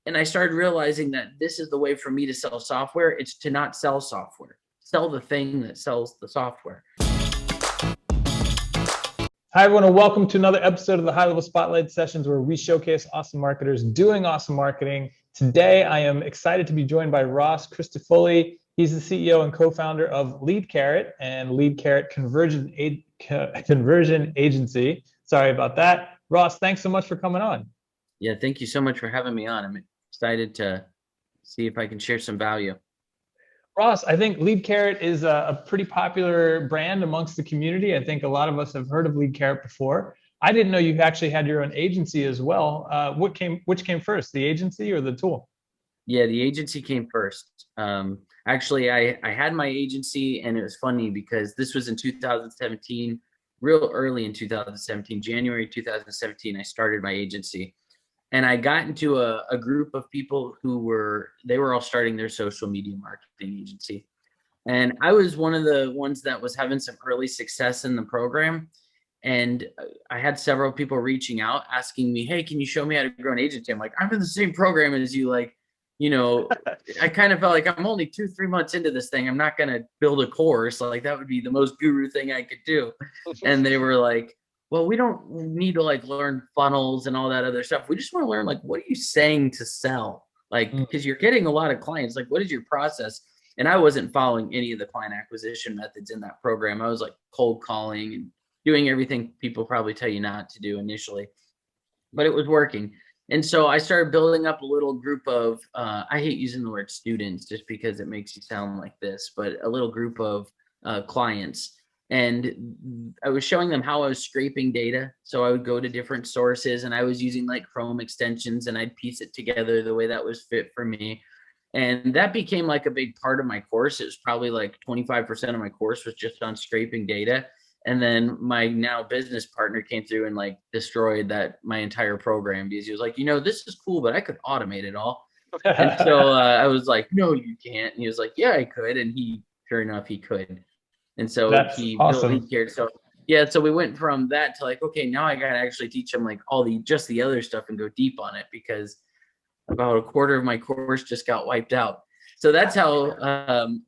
And I started realizing that this is the way for me to sell software. It's to not sell software, sell the thing that sells the software. Hi, everyone, and welcome to another episode of the HighLevel Spotlight Sessions, where we showcase awesome marketers doing awesome marketing. Today, I am excited to be joined by Ross Christifulli. He's the CEO and co-founder of LeadCarrot and LeadCarrot Conversion Agency. Sorry about that. Ross, thanks so much for coming on. Yeah, thank you so much for having me on. I'm excited to see if I can share some value. Ross, I think LeadCarrot is a pretty popular brand amongst the community. I think a lot of us have heard of LeadCarrot before. I didn't know you actually had your own agency as well. Which came first, the agency or the tool? Yeah, the agency came first. Actually, I had my agency, and it was funny because this was in 2017, real early in 2017, January 2017, I started my agency. And I got into a group of people they were all starting their social media marketing agency. And I was one of the ones that was having some early success in the program. And I had several people reaching out asking me, hey, can you show me how to grow an agency? I'm like, I'm in the same program as you. I kind of felt like I'm only 2-3 months into this thing. I'm not going to build a course. Like that would be the most guru thing I could do. And they were like, well, we don't need to learn funnels and all that other stuff. We just want to learn, what are you saying to sell? Because you're getting a lot of clients. What is your process? And I wasn't following any of the client acquisition methods in that program. I was cold calling and doing everything people probably tell you not to do initially, but it was working. And so I started building up a little group of, I hate using the word students just because it makes you sound like this, but a little group of clients. And I was showing them how I was scraping data. So I would go to different sources and I was using Chrome extensions and I'd piece it together the way that was fit for me. And that became a big part of my course. It was probably 25% of my course was just on scraping data. And then my now business partner came through and destroyed my entire program because he was like, this is cool, but I could automate it all. And so I was like, no, you can't. And he was like, yeah, I could. And sure enough, he could. And so That's he built awesome. LeadCarrot. So yeah, so we went from that to okay, now I got to actually teach them all the other stuff and go deep on it because about a quarter of my course just got wiped out. So that's how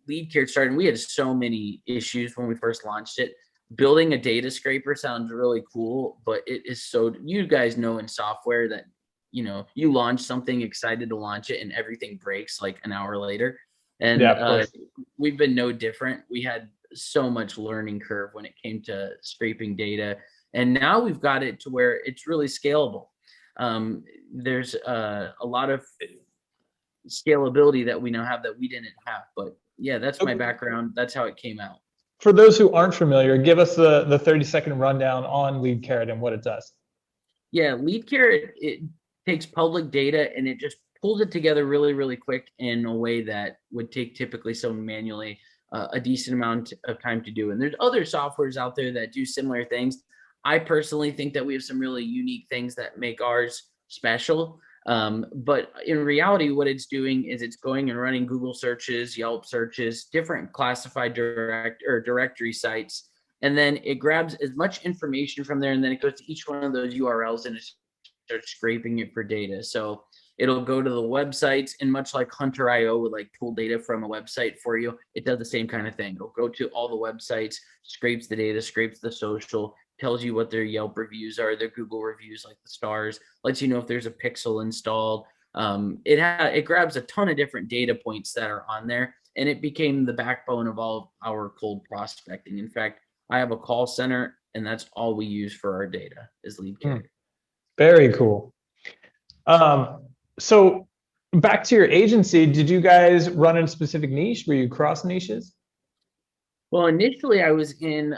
LeadCarrot started. And we had so many issues when we first launched it. Building a data scraper sounds really cool, but it is you guys know in software that, you launch something excited to launch it and everything breaks an hour later. And Yeah, of course. we've been no different. We had so much learning curve when it came to scraping data. And now we've got it to where it's really scalable. There's a lot of scalability that we now have that we didn't have. But yeah, that's my background. That's how it came out. For those who aren't familiar, give us the 30-second rundown on LeadCarrot and what it does. Yeah, LeadCarrot, it takes public data and it just pulls it together really, really quick in a way that would take typically someone manually a decent amount of time to do. And there's other softwares out there that do similar things. I personally think that we have some really unique things that make ours special. But in reality, what it's doing is it's going and running Google searches, Yelp searches, different classified directory sites. And then it grabs as much information from there, and then it goes to each one of those URLs and it starts scraping it for data. So it'll go to the websites, and much like Hunter.io would pull data from a website for you, it does the same kind of thing. It'll go to all the websites, scrapes the data, scrapes the social, tells you what their Yelp reviews are, their Google reviews, the stars, lets you know if there's a pixel installed. It grabs a ton of different data points that are on there, and it became the backbone of all of our cold prospecting. In fact, I have a call center, and that's all we use for our data is LeadCarrot. Very cool. So back to your agency, did you guys run in a specific niche? Were you cross niches? Well, initially I was in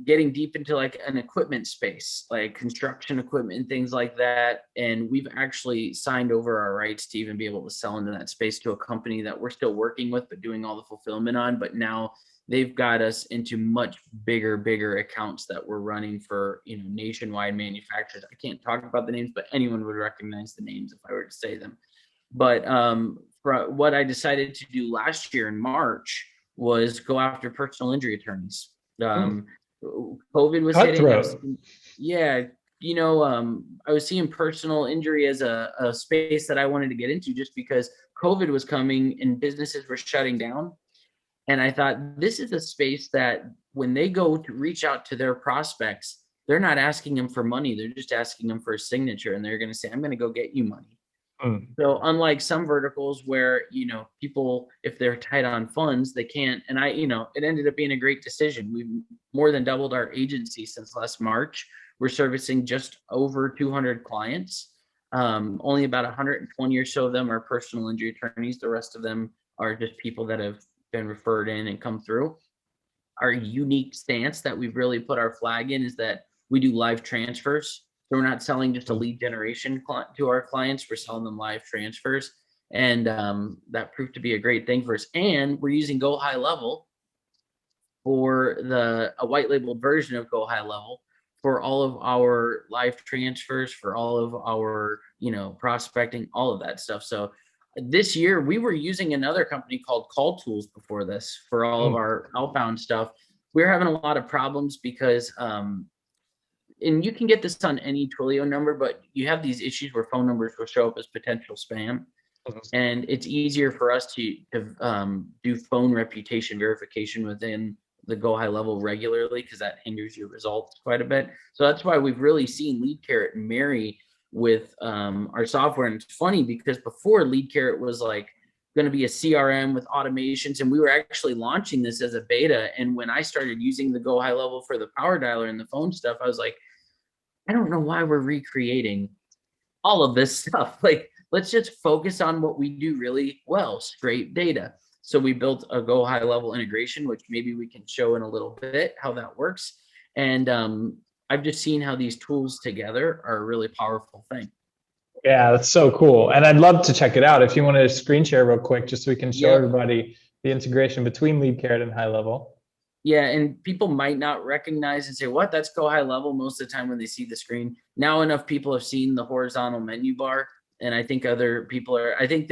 getting deep into an equipment space, construction equipment and things like that. And we've actually signed over our rights to even be able to sell into that space to a company that we're still working with, but doing all the fulfillment on. But now they've got us into much bigger accounts that we're running for, nationwide manufacturers. I can't talk about the names, but anyone would recognize the names if I were to say them. But for what I decided to do last year in March was go after personal injury attorneys. COVID was hitting us. Yeah, I was seeing personal injury as a space that I wanted to get into just because COVID was coming and businesses were shutting down. And I thought this is a space that when they go to reach out to their prospects, they're not asking them for money. They're just asking them for a signature. And they're going to say, I'm going to go get you money. Mm. So unlike some verticals where, people, if they're tight on funds, they can't. And it ended up being a great decision. We've more than doubled our agency since last March. We're servicing just over 200 clients. Only about 120 or so of them are personal injury attorneys. The rest of them are just people that have been referred in and come through. Our unique stance that we've really put our flag in is that we do live transfers. So we're not selling just a lead generation to our clients. We're selling them live transfers. And that proved to be a great thing for us. And we're using Go HighLevel for a white labeled version of Go HighLevel for all of our live transfers, for all of our, prospecting, all of that stuff. So this year we were using another company called Call Tools before this for all of our outbound stuff. We were having a lot of problems because, and you can get this on any Twilio number, but you have these issues where phone numbers will show up as potential spam. And it's easier for us to do phone reputation verification within the Go HighLevel regularly because that hinders your results quite a bit. So that's why we've really seen LeadCarrot marry with our software. And it's funny because before LeadCarrot was like going to be a CRM with automations, and we were actually launching this as a beta. And when I started using the Go HighLevel for the power dialer and the phone stuff, I was like, I don't know why we're recreating all of this stuff. Like, let's just focus on what we do really well, straight data. So we built a Go HighLevel integration, which maybe we can show in a little bit how that works. And I've just seen how these tools together are a really powerful thing. Yeah, that's so cool. And I'd love to check it out if you want to screen share real quick, just so we can show everybody the integration between LeadCarrot and HighLevel. Yeah, and people might not recognize and say, what, that's Go HighLevel most of the time when they see the screen. Now enough people have seen the horizontal menu bar, and I think other people are, I think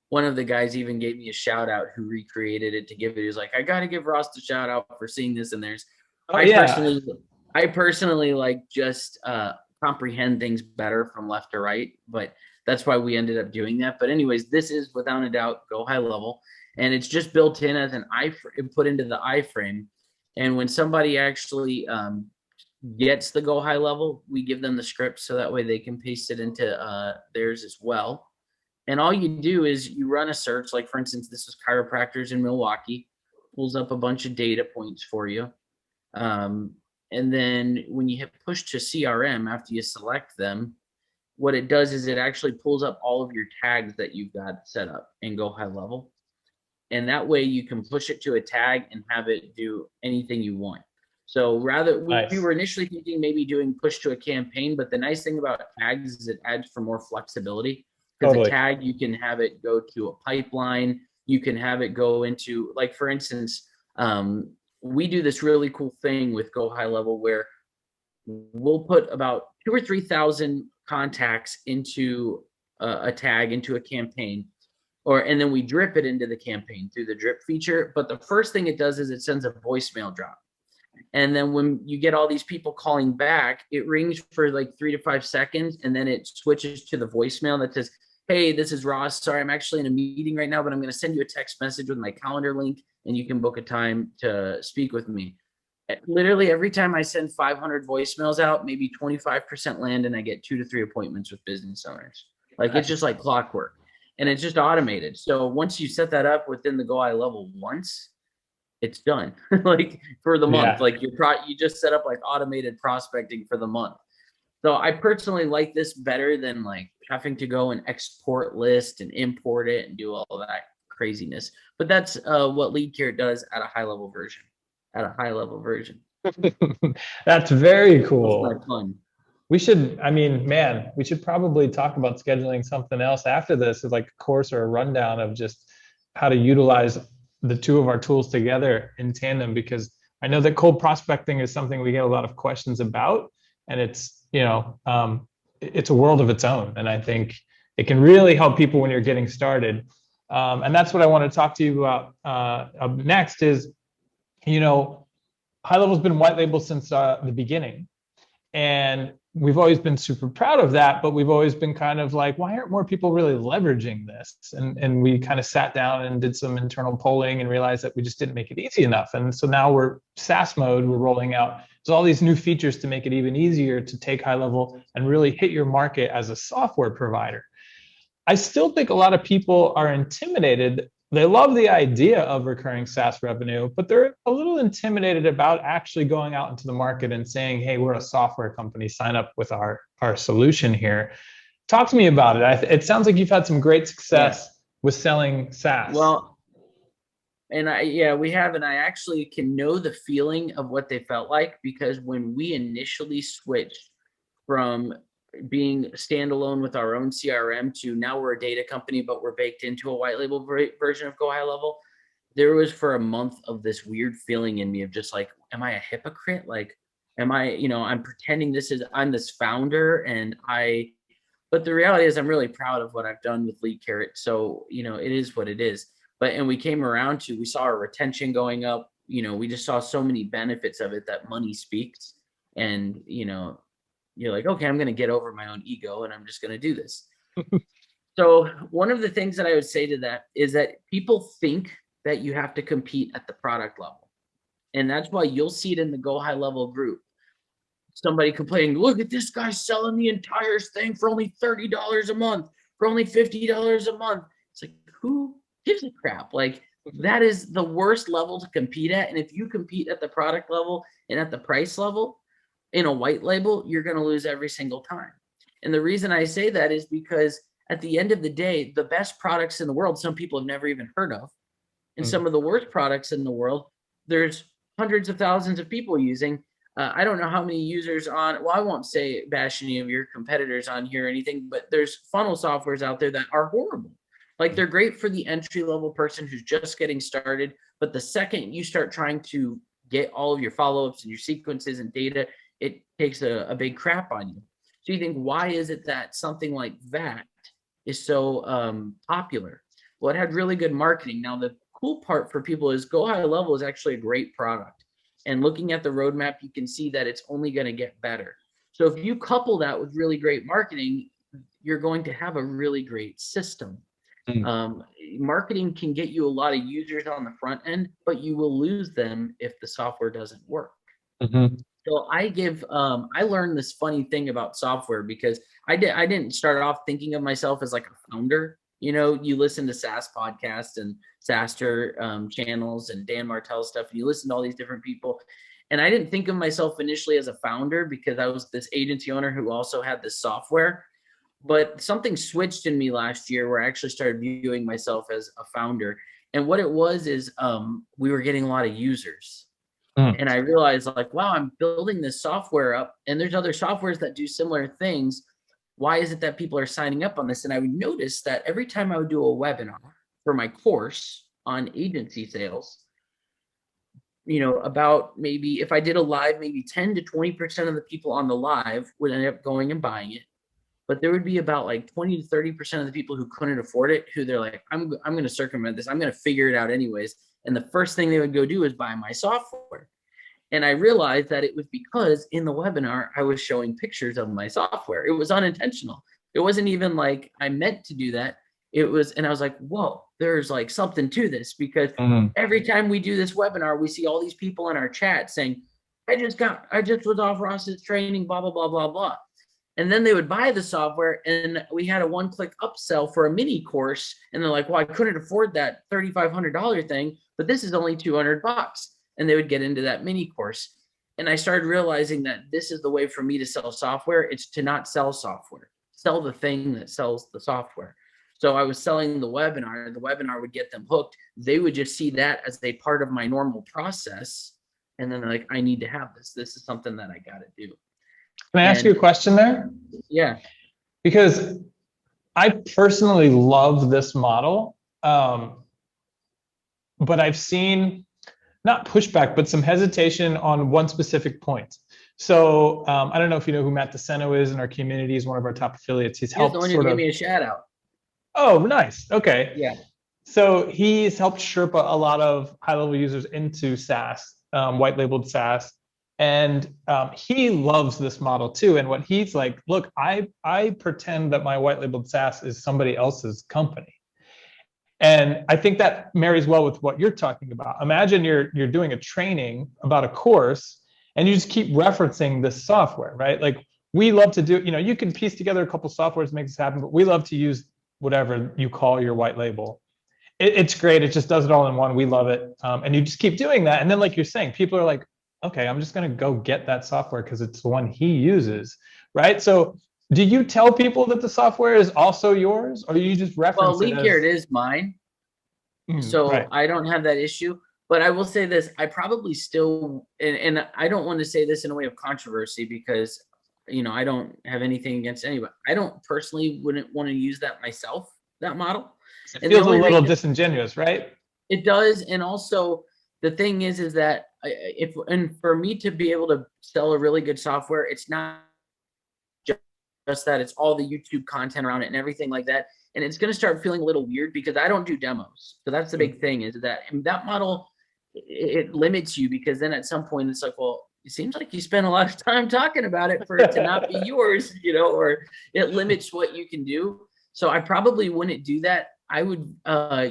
one of the guys even gave me a shout out who recreated it to give it. He was like, I got to give Ross a shout out for seeing this. And I personally like just comprehend things better from left to right, but that's why we ended up doing that. But anyways, this is without a doubt Go HighLevel, and it's just built in as an put into the iframe. And when somebody actually gets the Go HighLevel, we give them the script so that way they can paste it into theirs as well. And all you do is you run a search. Like, for instance, this is chiropractors in Milwaukee, pulls up a bunch of data points for you. And then when you hit push to CRM after you select them, what it does is it actually pulls up all of your tags that you've got set up in Go HighLevel. And that way you can push it to a tag and have it do anything you want. So we were initially thinking maybe doing push to a campaign, but the nice thing about tags is it adds for more flexibility. Because a tag, you can have it go to a pipeline. You can have it go into, like, for instance, we do this really cool thing with Go HighLevel where we'll put about 2,000 or 3,000 contacts into a tag, into a campaign, and then we drip it into the campaign through the drip feature. But the first thing it does is it sends a voicemail drop. And then when you get all these people calling back, it rings for like 3 to 5 seconds, and then it switches to the voicemail that says, hey, this is Ross. Sorry, I'm actually in a meeting right now, but I'm going to send you a text message with my calendar link, and you can book a time to speak with me. Literally every time I send 500 voicemails out, maybe 25% land, and I get 2 to 3 appointments with business owners. Like, it's just like clockwork, and it's just automated. So once you set that up within the Go HighLevel once, it's done. Like, for the month, like you just set up like automated prospecting for the month. So I personally like this better than like having to go and export list and import it and do all of that craziness. But that's what LeadCarrot does at a high level version. That's very cool. That's fun. We should probably talk about scheduling something else after this, like a course or a rundown of just how to utilize the two of our tools together in tandem, because I know that cold prospecting is something we get a lot of questions about, and it's it's a world of its own. And I think it can really help people when you're getting started. And that's what I want to talk to you about next is, HighLevel's been white label since the beginning. And we've always been super proud of that, but we've always been kind of like, why aren't more people really leveraging this? And we kind of sat down and did some internal polling and realized that we just didn't make it easy enough. And so now we're SaaS mode, we're rolling out there's all these new features to make it even easier to take HighLevel and really hit your market as a software provider. I still think a lot of people are intimidated. They love the idea of recurring SaaS revenue, but they're a little intimidated about actually going out into the market and saying, hey, we're a software company, sign up with our solution here. Talk to me about it. It sounds like you've had some great success with selling SaaS. Well, we have, and I actually can know the feeling of what they felt like, because when we initially switched from being standalone with our own CRM to now we're a data company, but we're baked into a white label version of Go HighLevel, there was for a month of this weird feeling in me of just like, am I a hypocrite? Like, am I, I'm pretending I'm this founder but the reality is I'm really proud of what I've done with Lead Carrot. So, it is what it is. And we came around we saw our retention going up. We just saw so many benefits of it that money speaks. And, you're like, okay, I'm going to get over my own ego and I'm just going to do this. So one of the things that I would say to that is that people think that you have to compete at the product level. And that's why you'll see it in the Go HighLevel group. Somebody complaining, look at this guy selling the entire thing for only $30 a month, for only $50 a month. It's like, who gives a crap? Like, that is the worst level to compete at. And if you compete at the product level and at the price level, in a white label, you're going to lose every single time. And the reason I say that is because at the end of the day, the best products in the world, some people have never even heard of. And some of the worst products in the world, there's hundreds of thousands of people using. I don't know how many users I won't say bash any of your competitors on here or anything, but there's funnel softwares out there that are horrible. Like, they're great for the entry level person who's just getting started. But the second you start trying to get all of your follow-ups and your sequences and data, it takes a big crap on you. So you think, why is it that something like that is so popular? Well, it had really good marketing. Now, the cool part for people is Go HighLevel is actually a great product. And looking at the roadmap, you can see that it's only going to get better. So if you couple that with really great marketing, you're going to have a really great system. Marketing can get you a lot of users on the front end, but you will lose them if the software doesn't work. So I learned this funny thing about software, because I didn't start off thinking of myself as like a founder. You listen to SaaS podcasts and SaaSter channels and Dan Martell stuff, and you listen to all these different people. And I didn't think of myself initially as a founder, because I was this agency owner who also had this software. But something switched in me last year where I actually started viewing myself as a founder. And what it was is we were getting a lot of users. And I realized, like, wow, I'm building this software up and there's other softwares that do similar things. Why is it that people are signing up on this? And I would notice that every time I would do a webinar for my course on agency sales, about maybe if I did a live, maybe 10 to 20% of the people on the live would end up going and buying it. But there would be about like 20 to 30% of the people who couldn't afford it, who they're like, I'm going to circumvent this. I'm going to figure it out anyways. And the first thing they would go do is buy my software. And I realized that it was because in the webinar, I was showing pictures of my software. It was unintentional. It wasn't even like I meant to do that. And I was like, whoa, there's like something to this, because every time we do this webinar, we see all these people in our chat saying, I just was off Ross's training, blah, blah, blah, blah, blah. And then they would buy the software, and we had a one-click upsell for a mini course. And they're like, well, I couldn't afford that $3,500 thing, but this is only $200. And they would get into that mini course. And I started realizing that this is the way for me to sell software. It's to not sell software, sell the thing that sells the software. So I was selling the webinar. The webinar would get them hooked. They would just see that as a part of my normal process. And then they're like, I need to have this. This is something that I got to do. Can I ask you a question there? Yeah. Because I personally love this model, but I've seen not pushback, but some hesitation on one specific point. So I don't know if you know who Matt DeSeno is in our community. He's one of our top affiliates. He's helped the one who gave me a shout out. Oh, nice. Okay. Yeah. So he's helped Sherpa a lot of high-level users into SaaS, white labeled SaaS. And he loves this model too. And what he's like, look, I pretend that my white labeled SaaS is somebody else's company. And I think that marries well with what you're talking about. Imagine you're doing a training about a course and you just keep referencing this software, right? Like we love to do, you can piece together a couple softwares to make this happen, but we love to use whatever you call your white label. It's great. It just does it all in one. We love it. And you just keep doing that. And then like you're saying, people are like, okay, I'm just going to go get that software because it's the one he uses, right? So do you tell people that the software is also yours, or you just reference Well, it Leap as? Year, it is mine, so Right. I don't have that issue. But I will say this: I probably still, and I don't want to say this in a way of controversy because I don't have anything against anybody. I don't personally wouldn't want to use that myself, that model, It and the feels a only little reason disingenuous, right? it does, and also the thing is that if and for me to be able to sell a really good software, it's not just that, it's all the YouTube content around it and everything like that. And it's going to start feeling a little weird because I don't do demos. So that's the big thing, is that that model, it limits you, because then at some point it's like, well, it seems like you spend a lot of time talking about it for it to not be yours, or it limits what you can do. So I probably wouldn't do that. I would,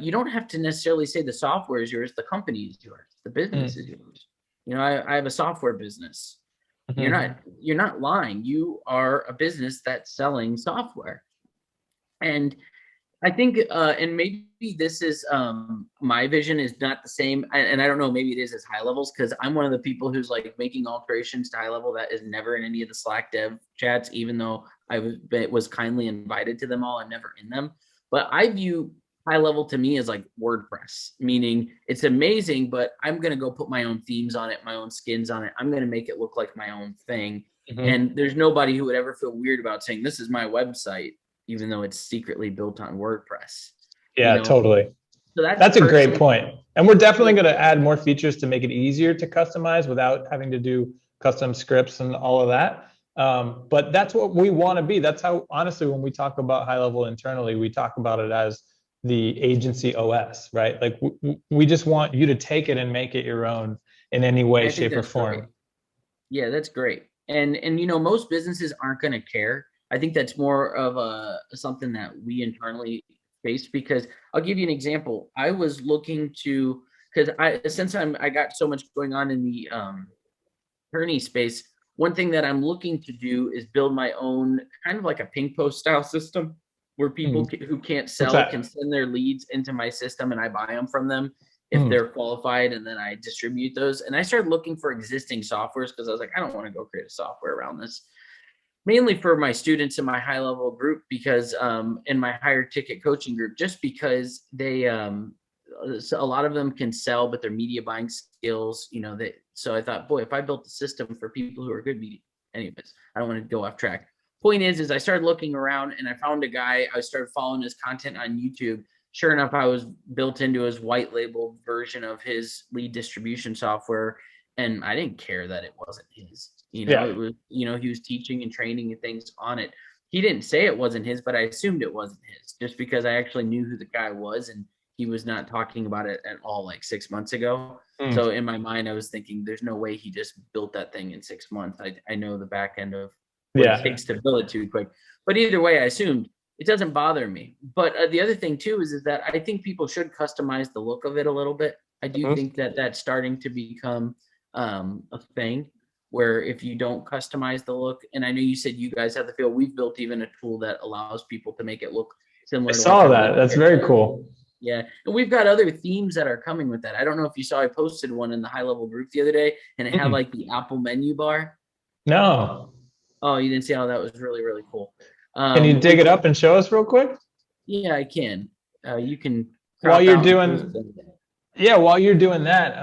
you don't have to necessarily say the software is yours, the company is yours, the business is yours. I have a software business. You're not Mhm. you're not lying. You are a business that's selling software. And I think, and maybe this is, my vision is not the same, and I don't know, maybe it is as HighLevels, because I'm one of the people who's like making alterations to HighLevel that is never in any of the Slack dev chats, even though was kindly invited to them all and never in them. But I view HighLevel to me as like WordPress, meaning it's amazing, but I'm gonna go put my own themes on it, my own skins on it. I'm gonna make it look like my own thing. Mhm. And there's nobody who would ever feel weird about saying this is my website, even though it's secretly built on WordPress, you Yeah, know? totally. So that's That's a great personally, point. And we're definitely yeah, going to add more features to make it easier to customize without having to do custom scripts and all of that. But that's what we want to be. That's how, honestly, when we talk about HighLevel internally, we talk about it as the agency OS, right? Like we just want you to take it and make it your own in any way, I think shape, or that's great. form. Yeah, that's great. And most businesses aren't going to care. I think that's more of a something that we internally face, because I'll give you an example. I was looking to, because I got so much going on in the attorney space. One thing that I'm looking to do is build my own kind of like a ping post style system, where Hmm. people who can't What's sell can that? send their leads into my system and I buy them from them if Hmm. they're qualified, and then I distribute those. And I started looking for existing softwares because I was like, I don't want to go create a software around this. Mainly for my students in my HighLevel group, because in my higher ticket coaching group, just because they so a lot of them can sell, but their media buying skills, so I thought, boy, if I built a system for people who are good media, anyways, I don't want to go off track. Point is I started looking around and I found a guy. I started following his content on YouTube. Sure enough, I was built into his white label version of his lead distribution software, and I didn't care that it wasn't his. Yeah. It was, he was teaching and training and things on it. He didn't say it wasn't his, but I assumed it wasn't his, just because I actually knew who the guy was, and he was not talking about it at all like 6 months ago. Hmm. So in my mind, I was thinking, there's no way he just built that thing in 6 months. I know the back end of what it Yeah. takes to build it too quick. But either way, I assumed it doesn't bother me. But the other thing too is that I think people should customize the look of it a little bit. I do Mhm. think that that's starting to become a thing, where if you don't customize the look, and I know you said you guys have the feel, we've built even a tool that allows people to make it look I similar to like saw a that. link. That's very cool. Yeah, and we've got other themes that are coming with that. I don't know if you saw, I posted one in the HighLevel group the other day, and it had Hmm. like the Apple menu bar. No. Oh, you didn't see how that was really, really cool. Can you dig We it up and show us real quick? Yeah, I can. You can While crop you're out and post doing, it. yeah, while you're doing that,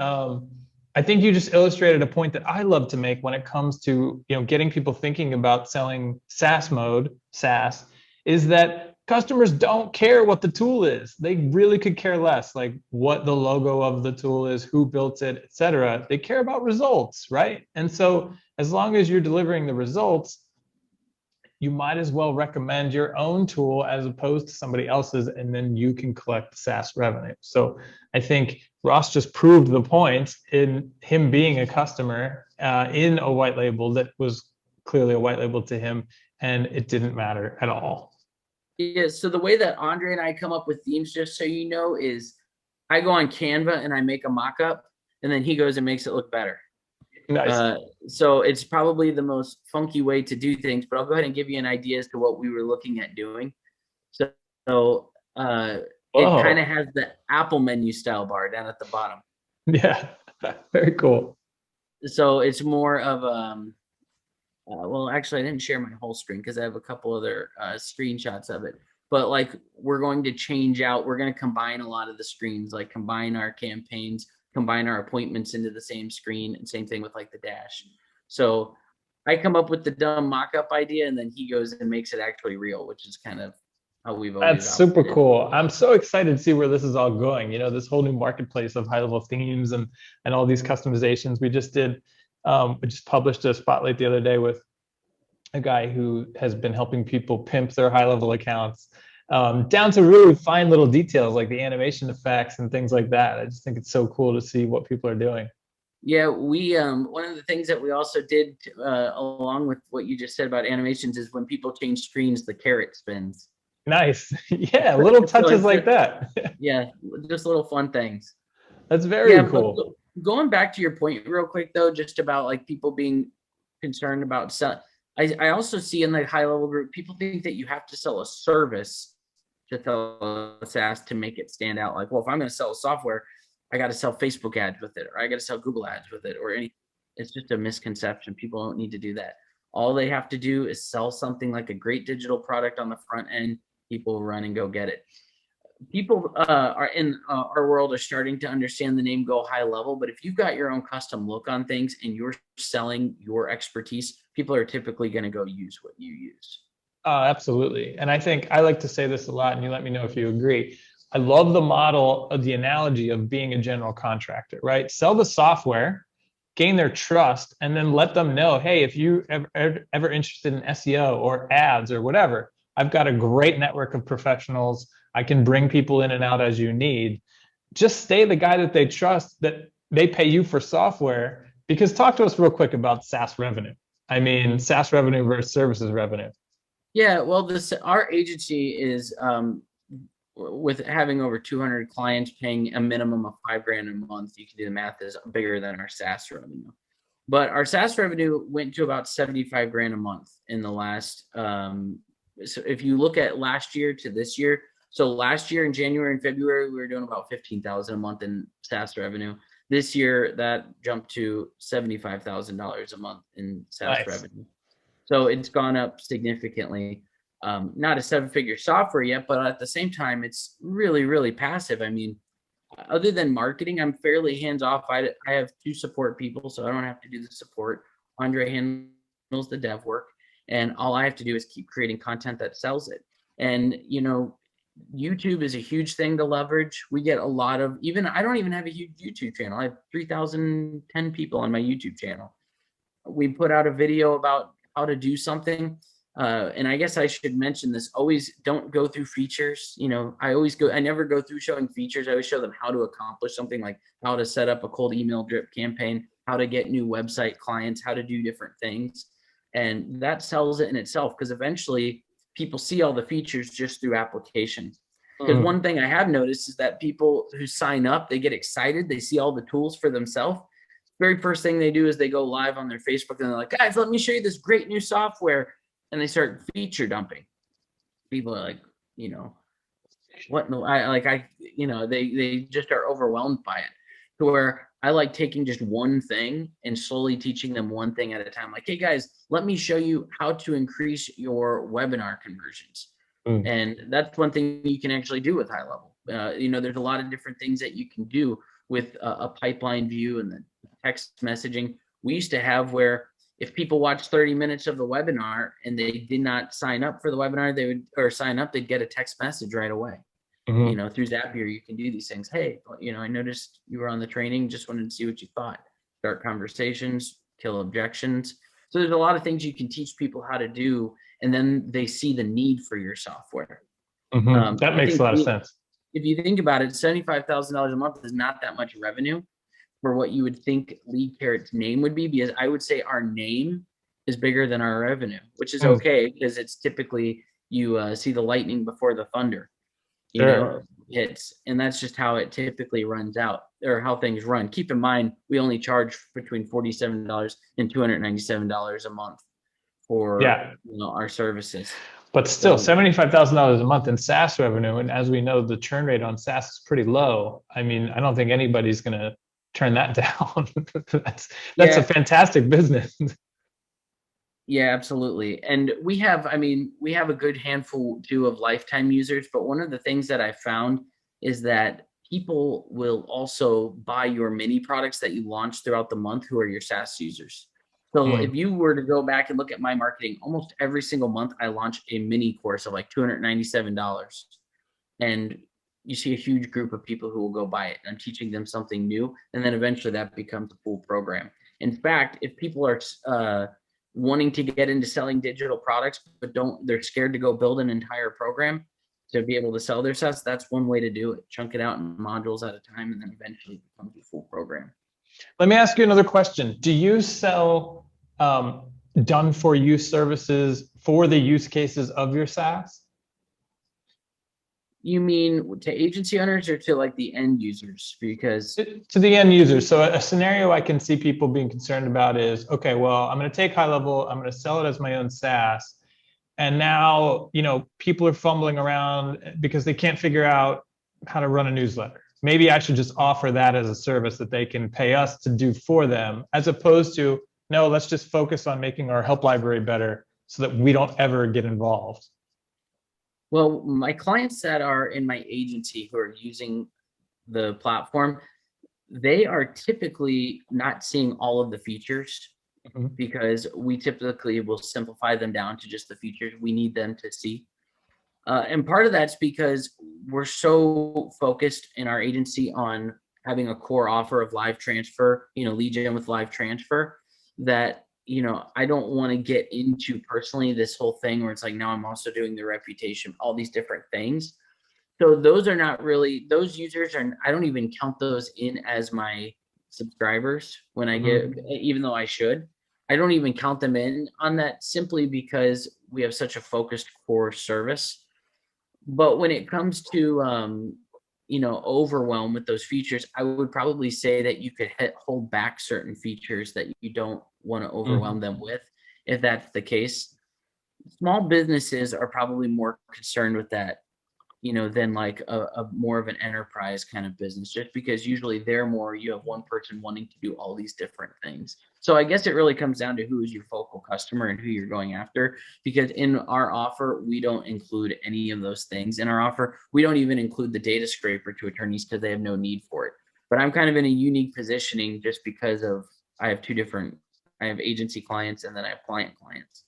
I think you just illustrated a point that I love to make when it comes to, getting people thinking about selling SaaS, is that customers don't care what the tool is. They really could care less, like what the logo of the tool is, who built it, et cetera. They care about results, right? And so as long as you're delivering the results, you might as well recommend your own tool as opposed to somebody else's, and then you can collect SaaS revenue. So I think Ross just proved the point in him being a customer in a white label that was clearly a white label to him, and it didn't matter at all. Yeah, so the way that Andre and I come up with themes, just so you know, is I go on Canva and I make a mock-up, and then he goes and makes it look better. Nice. So it's probably the most funky way to do things, but I'll go ahead and give you an idea as to what we were looking at doing. So it kind of has the Apple menu style bar down at the bottom. Yeah, very cool. So it's more of well, actually, I didn't share my whole screen because I have a couple other screenshots of it. But like, we're going to change out. We're going to combine a lot of the screens, like combine our campaigns, combine our appointments into the same screen, and same thing with like the dash. So I come up with the dumb mock-up idea, and then he goes and makes it actually real, which is kind of how we've always That's super operated. cool. I'm so excited to see where this is all going. You know, this whole new marketplace of high-level themes and all these customizations. We just published a spotlight the other day with a guy who has been helping people pimp their high-level accounts down to really fine little details like the animation effects and things like that. I just think it's so cool to see what people are doing. Yeah, we one of the things that we also did along with what you just said about animations is when people change screens, the carrot spins. Nice. Yeah, little touches like that. Yeah, just little fun things. That's very Yeah, but cool. going back to your point real quick though, just about like people being concerned about sell. I also see in the HighLevel group, people think that you have to sell a service to sell a SaaS to make it stand out. Like, well, if I'm going to sell software, I got to sell Facebook ads with it, or I got to sell Google ads with it, or any. It's just a misconception. People don't need to do that. All they have to do is sell something like a great digital product on the front end. People will run and go get it. People are in our world are starting to understand the name Go High Level, but if you've got your own custom look on things and you're selling your expertise, people are typically going to go use what you use. Absolutely. And I think I like to say this a lot, and you let me know if you agree. I love the model of the analogy of being a general contractor, right? Sell the software, gain their trust, and then let them know, hey, if you ever interested in SEO or ads or whatever, I've got a great network of professionals. I can bring people in and out as you need. Just stay the guy that they trust, that they pay you for software. Because talk to us real quick about SaaS revenue. I mean, SaaS revenue versus services revenue. Yeah, well, our agency is with having over 200 clients paying a minimum of $5,000 a month. You can do the math, is bigger than our SaaS revenue. But our SaaS revenue went to about 75,000 a month in the last. So if you look at last year to this year, so last year in January and February, we were doing about 15,000 a month in SaaS revenue. This year, that jumped to $75,000 a month in SaaS revenue. So it's gone up significantly. Not a seven-figure software yet, but at the same time, it's really, really passive. I mean, other than marketing, I'm fairly hands-off. I have two support people, so I don't have to do the support. Andre handles the dev work, and all I have to do is keep creating content that sells it. And, you know, YouTube is a huge thing to leverage. We get a lot of, even, I don't even have a huge YouTube channel. I have 3,010 people on my YouTube channel. We put out a video about how to do something. And I guess I should mention this, always don't go through features. You know, I never go through showing features. I always show them how to accomplish something, like how to set up a cold email drip campaign, how to get new website clients, how to do different things. And that sells it in itself, because eventually people see all the features just through applications. Because one thing I have noticed is that people who sign up, they get excited. They see all the tools for themselves. Very first thing they do is they go live on their Facebook and they're like, guys, let me show you this great new software. And they start feature dumping. People are like, you know, what? No, they just are overwhelmed by it. To where I like taking just one thing and slowly teaching them one thing at a time. Like, hey guys, let me show you how to increase your webinar conversions. And that's one thing you can actually do with HighLevel. You know, there's a lot of different things that you can do with a pipeline view and the text messaging. We used to have where if people watched 30 minutes of the webinar and they did not sign up for the webinar, they'd get a text message right away. You know, through Zapier, you can do these things. Hey, you know, I noticed you were on the training, just wanted to see what you thought. Start conversations, kill objections. So there's a lot of things you can teach people how to do. and then they see the need for your software. That I makes a think lot of sense. if you think about it, $75,000 a month is not that much revenue for what you would think Lead Carrot's name would be, because I would say our name is bigger than our revenue, which is okay, because it's typically you see the lightning before the thunder, hits, and that's just how it typically runs out, or how things run. Keep in mind, we only charge between $47 and $297 a month for our services. But still, $75,000 a month in SaaS revenue, and as we know, the churn rate on SaaS is pretty low. I mean, I don't think anybody's going to turn that down. That's a fantastic business. Yeah, absolutely. And we have a good handful too of lifetime users, but one of the things that I found is that people will also buy your mini products that you launch throughout the month who are your SaaS users. So if you were to go back and look at my marketing, almost every single month I launch a mini course of like $297. And you see a huge group of people who will go buy it. I'm teaching them something new, and then eventually that becomes a full program. In fact, if people are wanting to get into selling digital products, but they're scared to go build an entire program to be able to sell their SaaS, that's one way to do it. Chunk it out in modules at a time, and then eventually it becomes a full program. Let me ask you another question. Do you sell done for you services for the use cases of your SaaS? You mean to agency owners or to like the end users? Because to the end users. So a scenario I can see people being concerned about is, okay, well, I'm going to take HighLevel, I'm going to sell it as my own SaaS. And now, people are fumbling around because they can't figure out how to run a newsletter. Maybe I should just offer that as a service that they can pay us to do for them, as opposed to, no, let's just focus on making our help library better so that we don't ever get involved. Well, my clients that are in my agency who are using the platform, they are typically not seeing all of the features because we typically will simplify them down to just the features we need them to see. And part of that's because we're so focused in our agency on having a core offer of live transfer, lead gen with live transfer, that I don't want to get into personally this whole thing where it's like, now I'm also doing the reputation, all these different things. So those are not really, those users are, I don't even count those in as my subscribers when I get, even though I should, I don't even count them in on that, simply because we have such a focused core service. But when it comes to, overwhelm with those features, I would probably say that you could hold back certain features that you don't want to overwhelm them with, if that's the case. Small businesses are probably more concerned with that, than like a more of an enterprise kind of business, just because usually you have one person wanting to do all these different things. So I guess it really comes down to who is your focal customer and who you're going after, because in our offer, we don't include any of those things. In our offer, we don't even include the data scraper to attorneys because they have no need for it. But I'm kind of in a unique positioning just because I have agency clients and then I have client clients.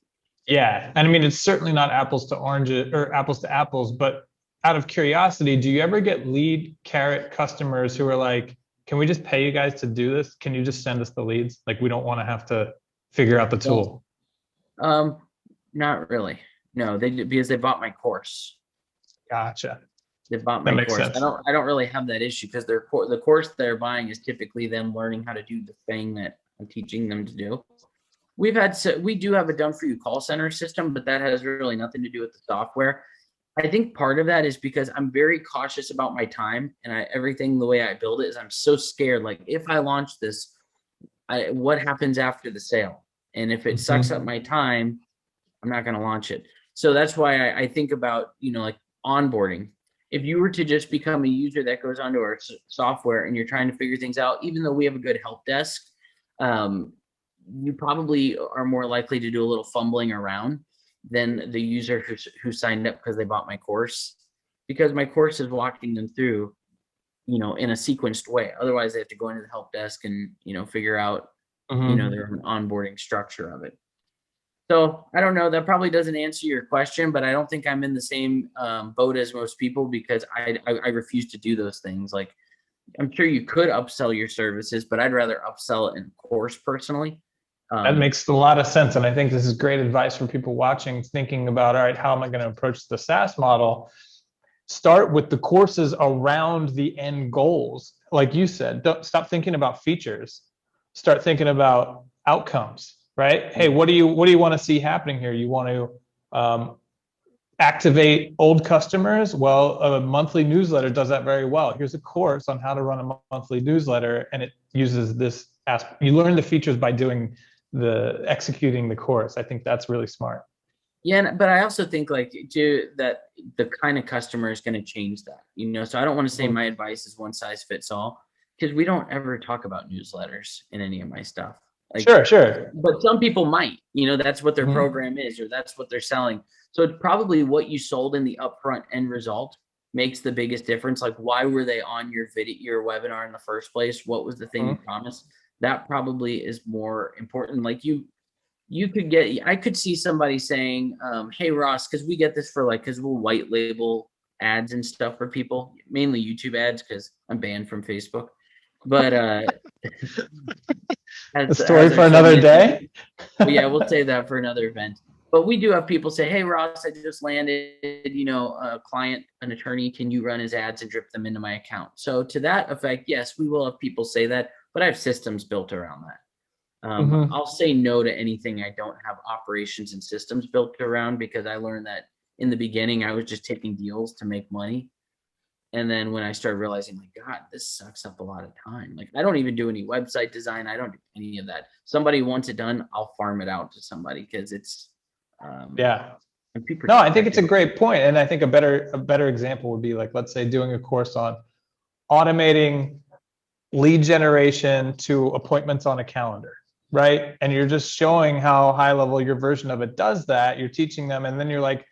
Yeah. And I mean, it's certainly not apples to oranges or apples to apples, but out of curiosity, do you ever get Lead Carrot customers who are like, can we just pay you guys to do this? Can you just send us the leads? Like, we don't want to have to figure out the tool. Not really. No, because they bought my course. Gotcha. They bought my course. Sense. I don't really have that issue because the course they're buying is typically them learning how to do the thing that I'm teaching them to do. We do have a done for you call center system, but that has really nothing to do with the software. I think part of that is because I'm very cautious about my time, and everything the way I build it is I'm so scared. Like, if I launch this, what happens after the sale? And if it sucks up my time, I'm not going to launch it. So that's why I think about, like onboarding. If you were to just become a user that goes onto our software and you're trying to figure things out, even though we have a good help desk, you probably are more likely to do a little fumbling around than the user who signed up because they bought my course, because my course is walking them through, in a sequenced way. Otherwise they have to go into the help desk and, figure out, their onboarding structure of it. So I don't know, that probably doesn't answer your question, but I don't think I'm in the same boat as most people, because I refuse to do those things. Like, I'm sure you could upsell your services, but I'd rather upsell it in course personally. That Um, makes a lot of sense. And I think this is great advice for people watching, thinking about, all right, how am I going to approach the SaaS model? Start with the courses around the end goals. Like you said, don't stop thinking about features. Start thinking about outcomes, right? Hey, what do you want to see happening here? You want to activate old customers? Well, a monthly newsletter does that very well. Here's a course on how to run a monthly newsletter, and it uses this aspect. You learn the features by doing the executing the course. I think that's really smart. Yeah, but I also think like too that the kind of customer is going to change that, So I don't want to say Mhm. my advice is one size fits all because we don't ever talk about newsletters in any of my stuff. Like, Sure, sure. but some people might, that's what their Mhm. program is or that's what they're selling. So it's probably what you sold in the upfront end result makes the biggest difference. Like, why were they on your video, your webinar in the first place? What was the thing you Mhm. promised? That probably is more important. Like I could see somebody saying, hey Ross, because we get this for because we'll white label ads and stuff for people, mainly YouTube ads because I'm banned from Facebook. But A as story are for so another many. day. But yeah, we'll save that for another event. But we do have people say, hey Ross, I just landed, a client, an attorney, can you run his ads and drip them into my account? So to that effect, yes, we will have people say that, but I have systems built around that. Mhm. I'll say no to anything I don't have operations and systems built around because I learned that in the beginning I was just taking deals to make money. And then when I started realizing, like, God, this sucks up a lot of time. Like, I don't even do any website design. I don't do any of that. Somebody wants it done, I'll farm it out to somebody because it's Yeah. and be No, I think it's a protected. great point, and I think a better example would be like, let's say, doing a course on automating lead generation to appointments on a calendar, right? And you're just showing how HighLevel your version of it does that. You're teaching them, and then you're like,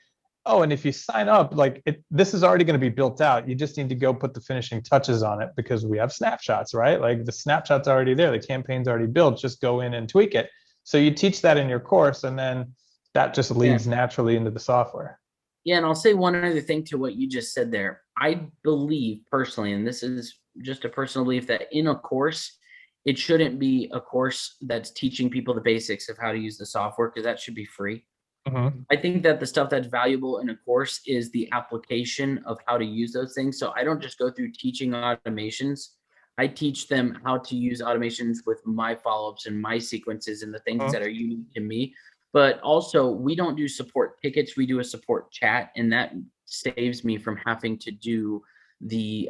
oh, and if you sign up, like this is already going to be built out. You just need to go put the finishing touches on it because we have snapshots, right? Like the snapshot's already there, the campaign's already built. Just go in and tweak it. So you teach that in your course, and then that just Yeah. leads naturally into the software. Yeah. And I'll say one other thing to what you just said there. I believe personally, and this is just a personal belief, that in a course, it shouldn't be a course that's teaching people the basics of how to use the software because that should be free. Mhm. I think that the stuff that's valuable in a course is the application of how to use those things. So I don't just go through teaching automations. I teach them how to use automations with my follow-ups and my sequences and the things Mhm. that are unique to me. But also, we don't do support tickets. We do a support chat, and that saves me from having to do the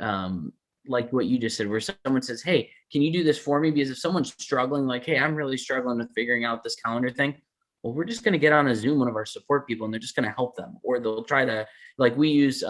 like what you just said, where someone says, "Hey, can you do this for me?" Because if someone's struggling, like, "Hey, I'm really struggling with figuring out this calendar thing," well, we're just going to get on a Zoom, one of our support people, and they're just going to help them. Or they'll try to, like, we use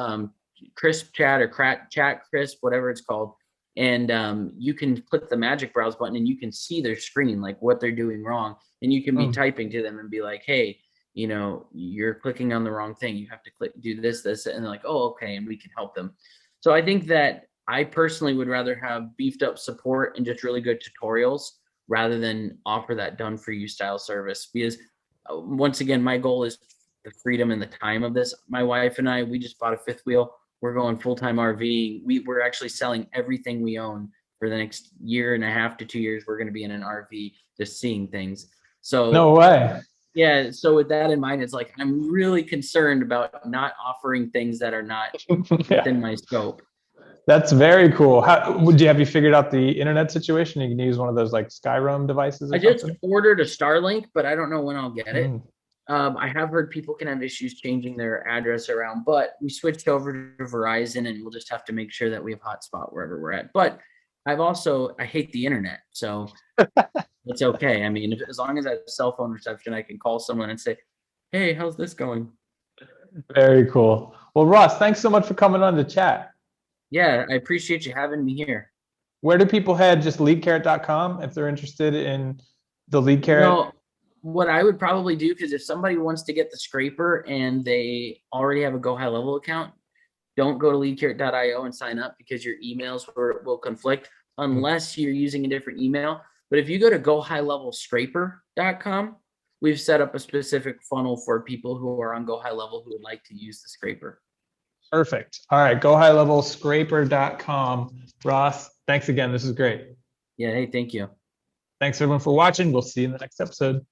Crisp Chat or Chat Crisp, whatever it's called. And you can click the magic browse button and you can see their screen, like what they're doing wrong. And you can be Mhm. typing to them and be like, hey, you're clicking on the wrong thing. You have to do this. And they're like, oh, okay. And we can help them. So I think that I personally would rather have beefed up support and just really good tutorials rather than offer that done for you style service because once again, my goal is the freedom and the time of this. My wife and I, we just bought a fifth wheel. We're going full time RV. We're actually selling everything we own for the next year and a half to 2 years. We're going to be in an RV just seeing things. No So, way. yeah. So, with that in mind, it's like I'm really concerned about not offering things that are not Yeah. within my scope. That's very cool. How would you have you figured out the internet situation? You can use one of those like Skyrim devices I or just something. ordered a Starlink, but I don't know when I'll get it. Mm. I have heard people can have issues changing their address around, but we switched over to Verizon and we'll just have to make sure that we have hotspot wherever we're at. But I hate the internet. So it's okay. I mean, as long as I have cell phone reception, I can call someone and say, hey, how's this going? Very cool. Well, Ross, thanks so much for coming on to chat. Yeah, I appreciate you having me here. Where do people head? Just leadcarrot.com if they're interested in the lead carrot. No, what I would probably do, because if somebody wants to get the scraper and they already have a Go High Level account, don't go to leadcarrot.io and sign up because your emails will conflict unless you're using a different email. But if you go to gohighlevelscraper.com, we've set up a specific funnel for people who are on Go High Level who would like to use the scraper. Perfect. All right. Go HighLevelScraper.com. Ross, thanks again. This is great. Yeah, hey, thank you. Thanks everyone for watching. We'll see you in the next episode.